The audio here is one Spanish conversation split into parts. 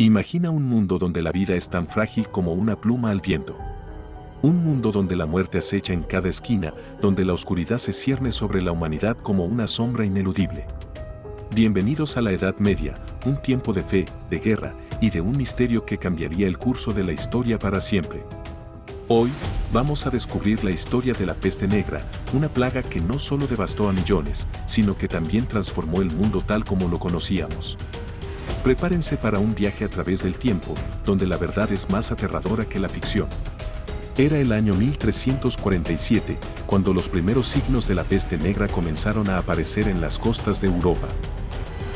Imagina un mundo donde la vida es tan frágil como una pluma al viento. Un mundo donde la muerte acecha en cada esquina, donde la oscuridad se cierne sobre la humanidad como una sombra ineludible. Bienvenidos a la Edad Media, un tiempo de fe, de guerra y de un misterio que cambiaría el curso de la historia para siempre. Hoy, vamos a descubrir la historia de la peste negra, una plaga que no solo devastó a millones, sino que también transformó el mundo tal como lo conocíamos. Prepárense para un viaje a través del tiempo, donde la verdad es más aterradora que la ficción. Era el año 1347, cuando los primeros signos de la peste negra comenzaron a aparecer en las costas de Europa.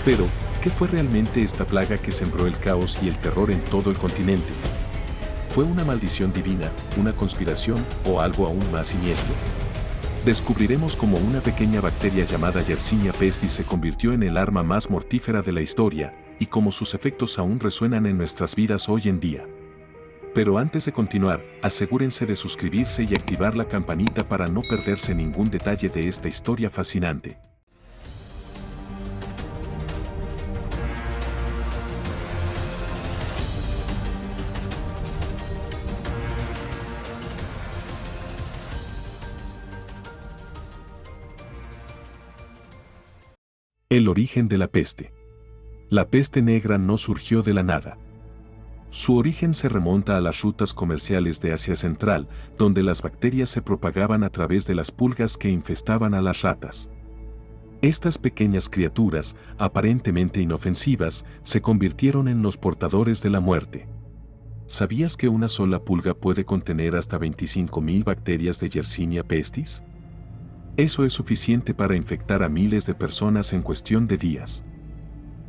Pero, ¿qué fue realmente esta plaga que sembró el caos y el terror en todo el continente? ¿Fue una maldición divina, una conspiración o algo aún más siniestro? Descubriremos cómo una pequeña bacteria llamada Yersinia pestis se convirtió en el arma más mortífera de la historia y cómo sus efectos aún resuenan en nuestras vidas hoy en día. Pero antes de continuar, asegúrense de suscribirse y activar la campanita para no perderse ningún detalle de esta historia fascinante. El origen de la peste. La peste negra no surgió de la nada. Su origen se remonta a las rutas comerciales de Asia Central, donde las bacterias se propagaban a través de las pulgas que infestaban a las ratas. Estas pequeñas criaturas, aparentemente inofensivas, se convirtieron en los portadores de la muerte. ¿Sabías que una sola pulga puede contener hasta 25.000 bacterias de Yersinia pestis? Eso es suficiente para infectar a miles de personas en cuestión de días.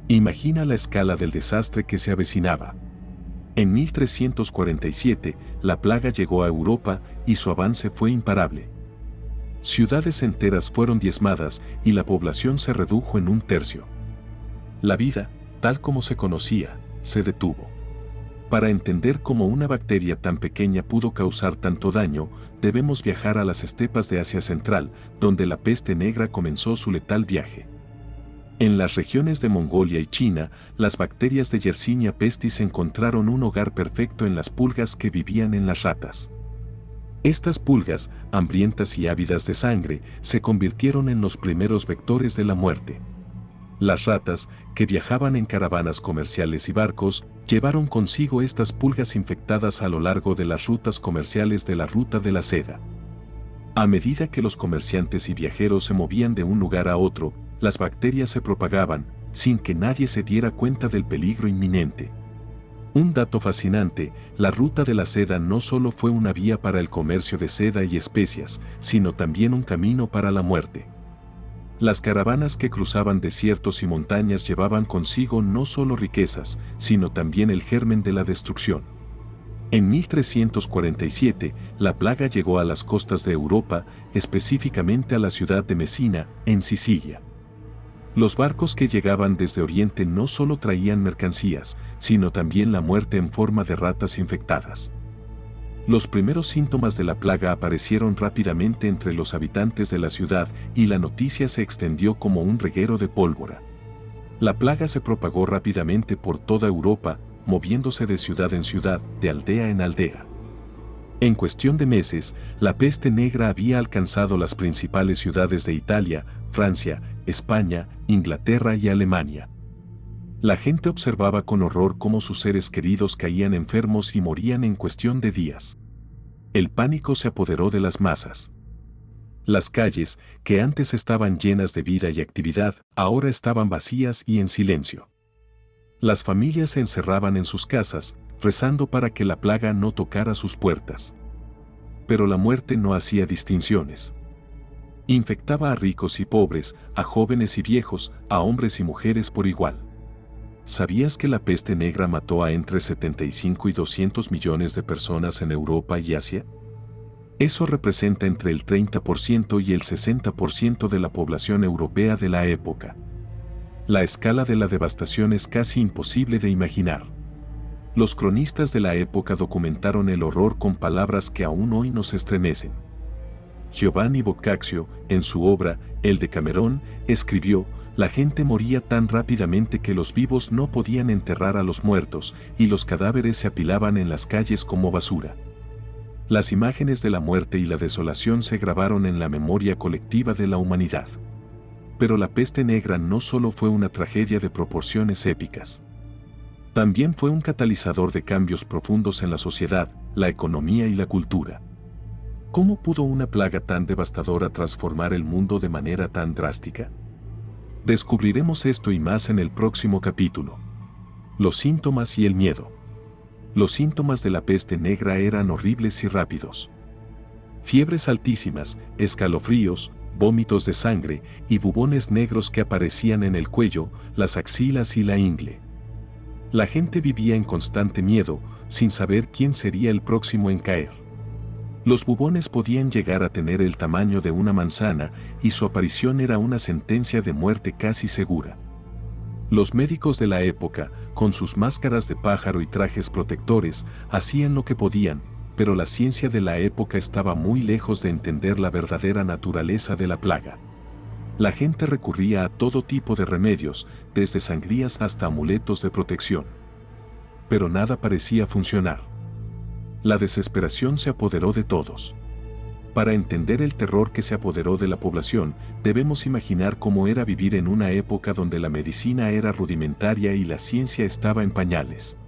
Imagina la escala del desastre que se avecinaba. En 1347, la plaga llegó a Europa y su avance fue imparable. Ciudades enteras fueron diezmadas y la población se redujo en un tercio. La vida, tal como se conocía, se detuvo. Para entender cómo una bacteria tan pequeña pudo causar tanto daño, debemos viajar a las estepas de Asia Central, donde la peste negra comenzó su letal viaje. En las regiones de Mongolia y China, las bacterias de Yersinia pestis encontraron un hogar perfecto en las pulgas que vivían en las ratas. Estas pulgas, hambrientas y ávidas de sangre, se convirtieron en los primeros vectores de la muerte. Las ratas, que viajaban en caravanas comerciales y barcos, llevaron consigo estas pulgas infectadas a lo largo de las rutas comerciales de la Ruta de la Seda. A medida que los comerciantes y viajeros se movían de un lugar a otro, las bacterias se propagaban, sin que nadie se diera cuenta del peligro inminente. Un dato fascinante, la Ruta de la Seda no solo fue una vía para el comercio de seda y especias, sino también un camino para la muerte. Las caravanas que cruzaban desiertos y montañas llevaban consigo no solo riquezas, sino también el germen de la destrucción. En 1347, la plaga llegó a las costas de Europa, específicamente a la ciudad de Mesina, en Sicilia. Los barcos que llegaban desde Oriente no solo traían mercancías, sino también la muerte en forma de ratas infectadas. Los primeros síntomas de la plaga aparecieron rápidamente entre los habitantes de la ciudad y la noticia se extendió como un reguero de pólvora. La plaga se propagó rápidamente por toda Europa, moviéndose de ciudad en ciudad, de aldea en aldea. En cuestión de meses, la peste negra había alcanzado las principales ciudades de Italia, Francia, España, Inglaterra y Alemania. La gente observaba con horror cómo sus seres queridos caían enfermos y morían en cuestión de días. El pánico se apoderó de las masas. Las calles, que antes estaban llenas de vida y actividad, ahora estaban vacías y en silencio. Las familias se encerraban en sus casas, rezando para que la plaga no tocara sus puertas. Pero la muerte no hacía distinciones. Infectaba a ricos y pobres, a jóvenes y viejos, a hombres y mujeres por igual. ¿Sabías que la peste negra mató a entre 75 y 200 millones de personas en Europa y Asia? Eso representa entre el 30% y el 60% de la población europea de la época. La escala de la devastación es casi imposible de imaginar. Los cronistas de la época documentaron el horror con palabras que aún hoy nos estremecen. Giovanni Boccaccio, en su obra El Decamerón, escribió: La gente moría tan rápidamente que los vivos no podían enterrar a los muertos, y los cadáveres se apilaban en las calles como basura. Las imágenes de la muerte y la desolación se grabaron en la memoria colectiva de la humanidad. Pero la peste negra no solo fue una tragedia de proporciones épicas. También fue un catalizador de cambios profundos en la sociedad, la economía y la cultura. ¿Cómo pudo una plaga tan devastadora transformar el mundo de manera tan drástica? Descubriremos esto y más en el próximo capítulo. Los síntomas y el miedo. Los síntomas de la peste negra eran horribles y rápidos. Fiebres altísimas, escalofríos, vómitos de sangre y bubones negros que aparecían en el cuello, las axilas y la ingle. La gente vivía en constante miedo, sin saber quién sería el próximo en caer. Los bubones podían llegar a tener el tamaño de una manzana y su aparición era una sentencia de muerte casi segura. Los médicos de la época, con sus máscaras de pájaro y trajes protectores, hacían lo que podían, pero la ciencia de la época estaba muy lejos de entender la verdadera naturaleza de la plaga. La gente recurría a todo tipo de remedios, desde sangrías hasta amuletos de protección. Pero nada parecía funcionar. La desesperación se apoderó de todos. Para entender el terror que se apoderó de la población, debemos imaginar cómo era vivir en una época donde la medicina era rudimentaria y la ciencia estaba en pañales.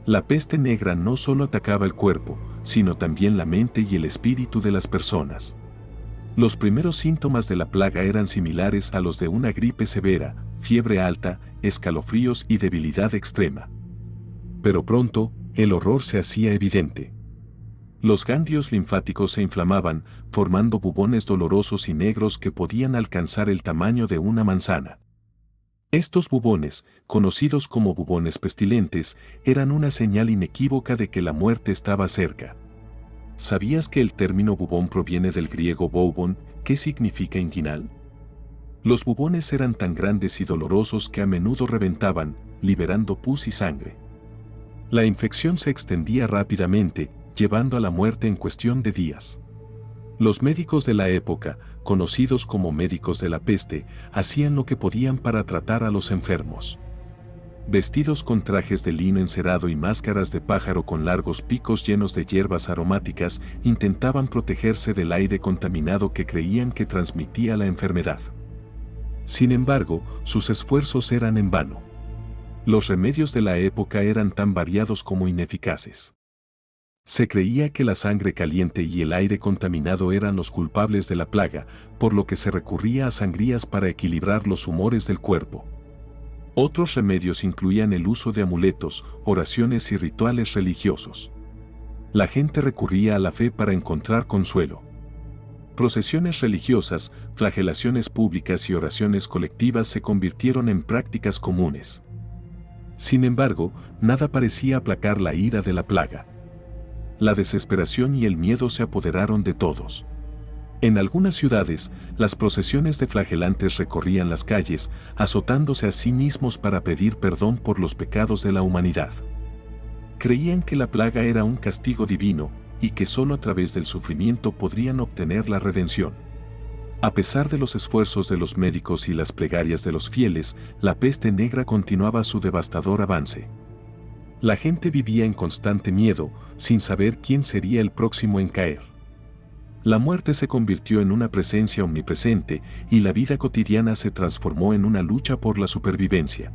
La peste negra no solo atacaba el cuerpo, sino también la mente y el espíritu de las personas. Los primeros síntomas de la plaga eran similares a los de una gripe severa, fiebre alta, escalofríos y debilidad extrema. Pero pronto, el horror se hacía evidente. Los ganglios linfáticos se inflamaban, formando bubones dolorosos y negros que podían alcanzar el tamaño de una manzana. Estos bubones, conocidos como bubones pestilentes, eran una señal inequívoca de que la muerte estaba cerca. ¿Sabías que el término bubón proviene del griego boubon, que significa inguinal? Los bubones eran tan grandes y dolorosos que a menudo reventaban, liberando pus y sangre. La infección se extendía rápidamente, llevando a la muerte en cuestión de días. Los médicos de la época, conocidos como médicos de la peste, hacían lo que podían para tratar a los enfermos. Vestidos con trajes de lino encerado y máscaras de pájaro con largos picos llenos de hierbas aromáticas, intentaban protegerse del aire contaminado que creían que transmitía la enfermedad. Sin embargo, sus esfuerzos eran en vano. Los remedios de la época eran tan variados como ineficaces. Se creía que la sangre caliente y el aire contaminado eran los culpables de la plaga, por lo que se recurría a sangrías para equilibrar los humores del cuerpo. Otros remedios incluían el uso de amuletos, oraciones y rituales religiosos. La gente recurría a la fe para encontrar consuelo. Procesiones religiosas, flagelaciones públicas y oraciones colectivas se convirtieron en prácticas comunes. Sin embargo, nada parecía aplacar la ira de la plaga. La desesperación y el miedo se apoderaron de todos. En algunas ciudades, las procesiones de flagelantes recorrían las calles, azotándose a sí mismos para pedir perdón por los pecados de la humanidad. Creían que la plaga era un castigo divino, y que solo a través del sufrimiento podrían obtener la redención. A pesar de los esfuerzos de los médicos y las plegarias de los fieles, la peste negra continuaba su devastador avance. La gente vivía en constante miedo, sin saber quién sería el próximo en caer. La muerte se convirtió en una presencia omnipresente y la vida cotidiana se transformó en una lucha por la supervivencia.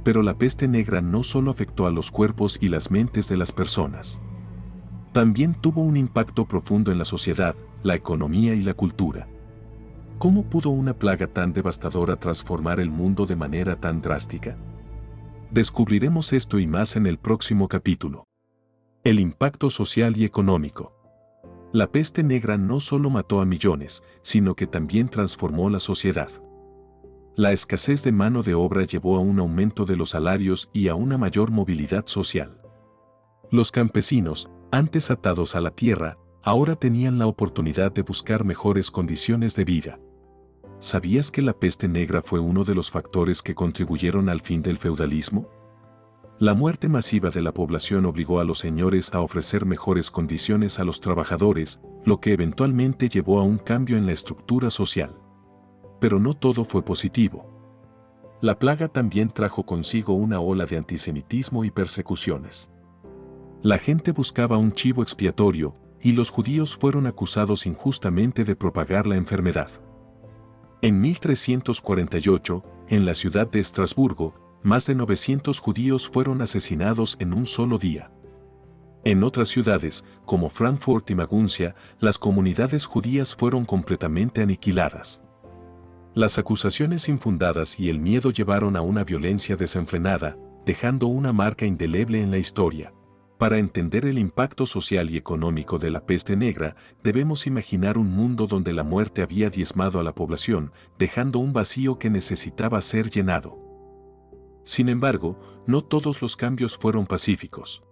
Pero la peste negra no solo afectó a los cuerpos y las mentes de las personas. También tuvo un impacto profundo en la sociedad, la economía y la cultura. ¿Cómo pudo una plaga tan devastadora transformar el mundo de manera tan drástica? Descubriremos esto y más en el próximo capítulo. El impacto social y económico. La peste negra no solo mató a millones, sino que también transformó la sociedad. La escasez de mano de obra llevó a un aumento de los salarios y a una mayor movilidad social. Los campesinos, antes atados a la tierra, ahora tenían la oportunidad de buscar mejores condiciones de vida. ¿Sabías que la peste negra fue uno de los factores que contribuyeron al fin del feudalismo? La muerte masiva de la población obligó a los señores a ofrecer mejores condiciones a los trabajadores, lo que eventualmente llevó a un cambio en la estructura social. Pero no todo fue positivo. La plaga también trajo consigo una ola de antisemitismo y persecuciones. La gente buscaba un chivo expiatorio, y los judíos fueron acusados injustamente de propagar la enfermedad. En 1348, en la ciudad de Estrasburgo, más de 900 judíos fueron asesinados en un solo día. En otras ciudades, como Frankfurt y Maguncia, las comunidades judías fueron completamente aniquiladas. Las acusaciones infundadas y el miedo llevaron a una violencia desenfrenada, dejando una marca indeleble en la historia. Para entender el impacto social y económico de la peste negra, debemos imaginar un mundo donde la muerte había diezmado a la población, dejando un vacío que necesitaba ser llenado. Sin embargo, no todos los cambios fueron pacíficos.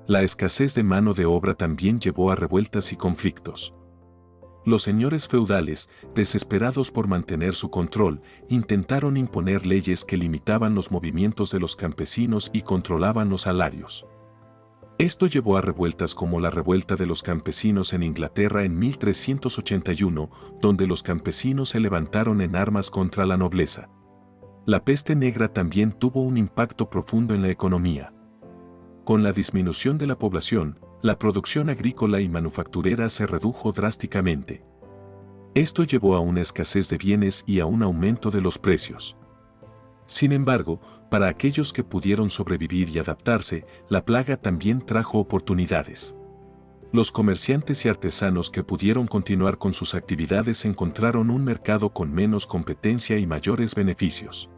La escasez de mano de obra también llevó a revueltas y conflictos. Los señores feudales, desesperados por mantener su control, intentaron imponer leyes que limitaban los movimientos de los campesinos y controlaban los salarios. Esto llevó a revueltas como la Revuelta de los Campesinos en Inglaterra en 1381, donde los campesinos se levantaron en armas contra la nobleza. La peste negra también tuvo un impacto profundo en la economía. Con la disminución de la población, la producción agrícola y manufacturera se redujo drásticamente. Esto llevó a una escasez de bienes y a un aumento de los precios. Sin embargo, para aquellos que pudieron sobrevivir y adaptarse, la plaga también trajo oportunidades. Los comerciantes y artesanos que pudieron continuar con sus actividades encontraron un mercado con menos competencia y mayores beneficios.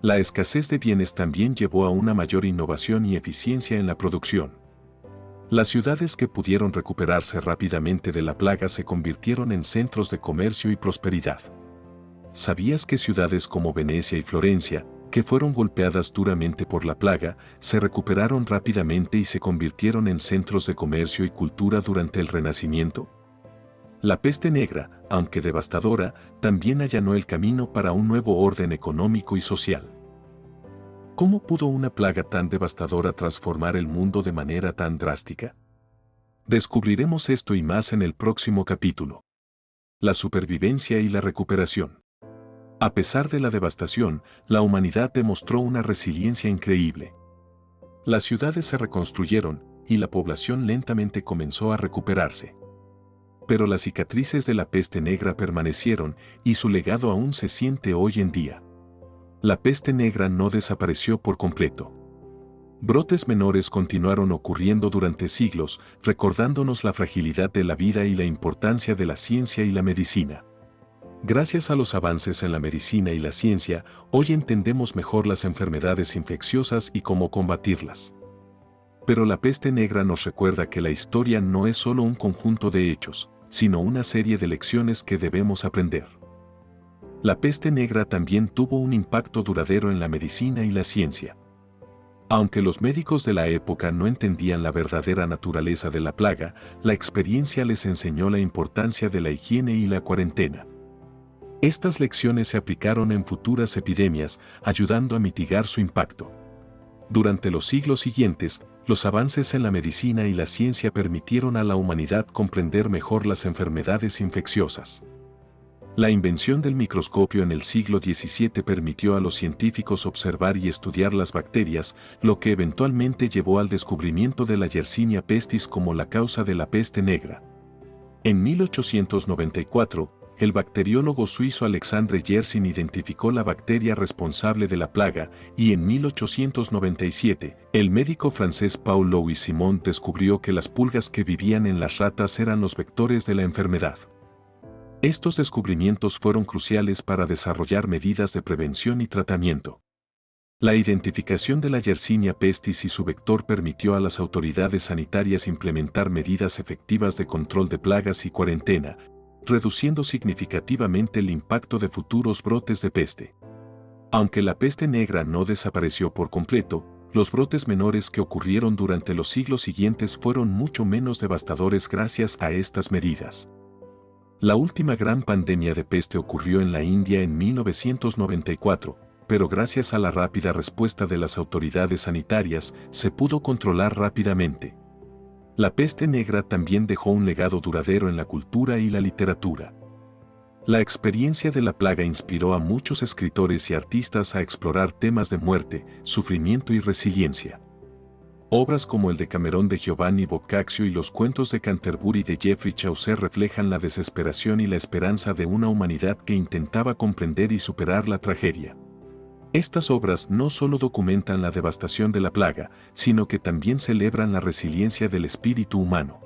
La escasez de bienes también llevó a una mayor innovación y eficiencia en la producción. Las ciudades que pudieron recuperarse rápidamente de la plaga se convirtieron en centros de comercio y prosperidad. ¿Sabías que ciudades como Venecia y Florencia, que fueron golpeadas duramente por la plaga, se recuperaron rápidamente y se convirtieron en centros de comercio y cultura durante el Renacimiento? La peste negra, aunque devastadora, también allanó el camino para un nuevo orden económico y social. ¿Cómo pudo una plaga tan devastadora transformar el mundo de manera tan drástica? Descubriremos esto y más en el próximo capítulo. La supervivencia y la recuperación. A pesar de la devastación, la humanidad demostró una resiliencia increíble. Las ciudades se reconstruyeron y la población lentamente comenzó a recuperarse. Pero las cicatrices de la peste negra permanecieron y su legado aún se siente hoy en día. La peste negra no desapareció por completo. Brotes menores continuaron ocurriendo durante siglos, recordándonos la fragilidad de la vida y la importancia de la ciencia y la medicina. Gracias a los avances en la medicina y la ciencia, hoy entendemos mejor las enfermedades infecciosas y cómo combatirlas. Pero la peste negra nos recuerda que la historia no es solo un conjunto de hechos, sino una serie de lecciones que debemos aprender. La peste negra también tuvo un impacto duradero en la medicina y la ciencia. Aunque los médicos de la época no entendían la verdadera naturaleza de la plaga, la experiencia les enseñó la importancia de la higiene y la cuarentena. Estas lecciones se aplicaron en futuras epidemias, ayudando a mitigar su impacto. Durante los siglos siguientes, los avances en la medicina y la ciencia permitieron a la humanidad comprender mejor las enfermedades infecciosas. La invención del microscopio en el siglo XVII permitió a los científicos observar y estudiar las bacterias, lo que eventualmente llevó al descubrimiento de la Yersinia pestis como la causa de la peste negra. En 1894, el bacteriólogo suizo Alexandre Yersin identificó la bacteria responsable de la plaga y en 1897, el médico francés Paul Louis Simon descubrió que las pulgas que vivían en las ratas eran los vectores de la enfermedad. Estos descubrimientos fueron cruciales para desarrollar medidas de prevención y tratamiento. La identificación de la Yersinia pestis y su vector permitió a las autoridades sanitarias implementar medidas efectivas de control de plagas y cuarentena, reduciendo significativamente el impacto de futuros brotes de peste. Aunque la peste negra no desapareció por completo, los brotes menores que ocurrieron durante los siglos siguientes fueron mucho menos devastadores gracias a estas medidas. La última gran pandemia de peste ocurrió en la India en 1994, pero gracias a la rápida respuesta de las autoridades sanitarias, se pudo controlar rápidamente. La peste negra también dejó un legado duradero en la cultura y la literatura. La experiencia de la plaga inspiró a muchos escritores y artistas a explorar temas de muerte, sufrimiento y resiliencia. Obras como el Decamerón de Giovanni Boccaccio y los cuentos de Canterbury de Geoffrey Chaucer reflejan la desesperación y la esperanza de una humanidad que intentaba comprender y superar la tragedia. Estas obras no solo documentan la devastación de la plaga, sino que también celebran la resiliencia del espíritu humano.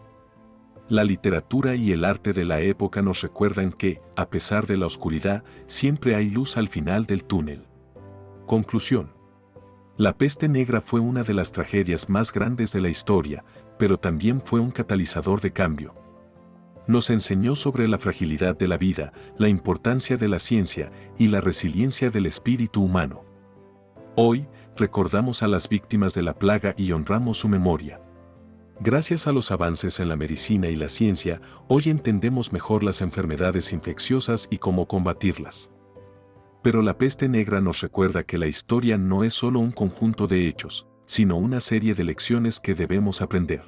La literatura y el arte de la época nos recuerdan que, a pesar de la oscuridad, siempre hay luz al final del túnel. Conclusión. La peste negra fue una de las tragedias más grandes de la historia, pero también fue un catalizador de cambio. Nos enseñó sobre la fragilidad de la vida, la importancia de la ciencia y la resiliencia del espíritu humano. Hoy, recordamos a las víctimas de la plaga y honramos su memoria. Gracias a los avances en la medicina y la ciencia, hoy entendemos mejor las enfermedades infecciosas y cómo combatirlas. Pero la peste negra nos recuerda que la historia no es solo un conjunto de hechos, sino una serie de lecciones que debemos aprender.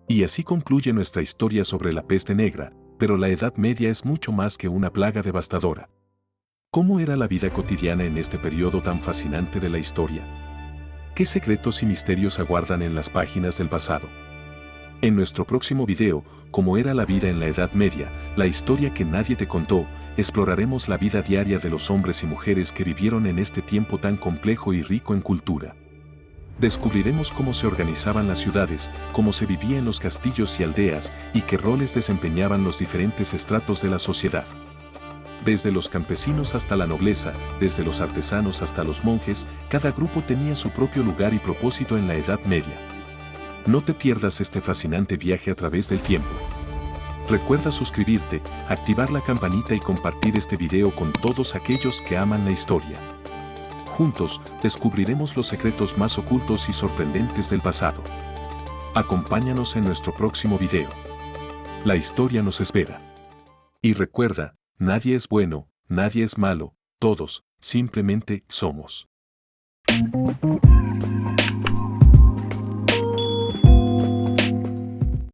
Y así concluye nuestra historia sobre la peste negra, pero la Edad Media es mucho más que una plaga devastadora. ¿Cómo era la vida cotidiana en este periodo tan fascinante de la historia? ¿Qué secretos y misterios aguardan en las páginas del pasado? En nuestro próximo video, ¿Cómo era la vida en la Edad Media?, la historia que nadie te contó, exploraremos la vida diaria de los hombres y mujeres que vivieron en este tiempo tan complejo y rico en cultura. Descubriremos cómo se organizaban las ciudades, cómo se vivía en los castillos y aldeas, y qué roles desempeñaban los diferentes estratos de la sociedad. Desde los campesinos hasta la nobleza, desde los artesanos hasta los monjes, cada grupo tenía su propio lugar y propósito en la Edad Media. No te pierdas este fascinante viaje a través del tiempo. Recuerda suscribirte, activar la campanita y compartir este video con todos aquellos que aman la historia. Juntos, descubriremos los secretos más ocultos y sorprendentes del pasado. Acompáñanos en nuestro próximo video. La historia nos espera. Y recuerda, nadie es bueno, nadie es malo, todos, simplemente, somos.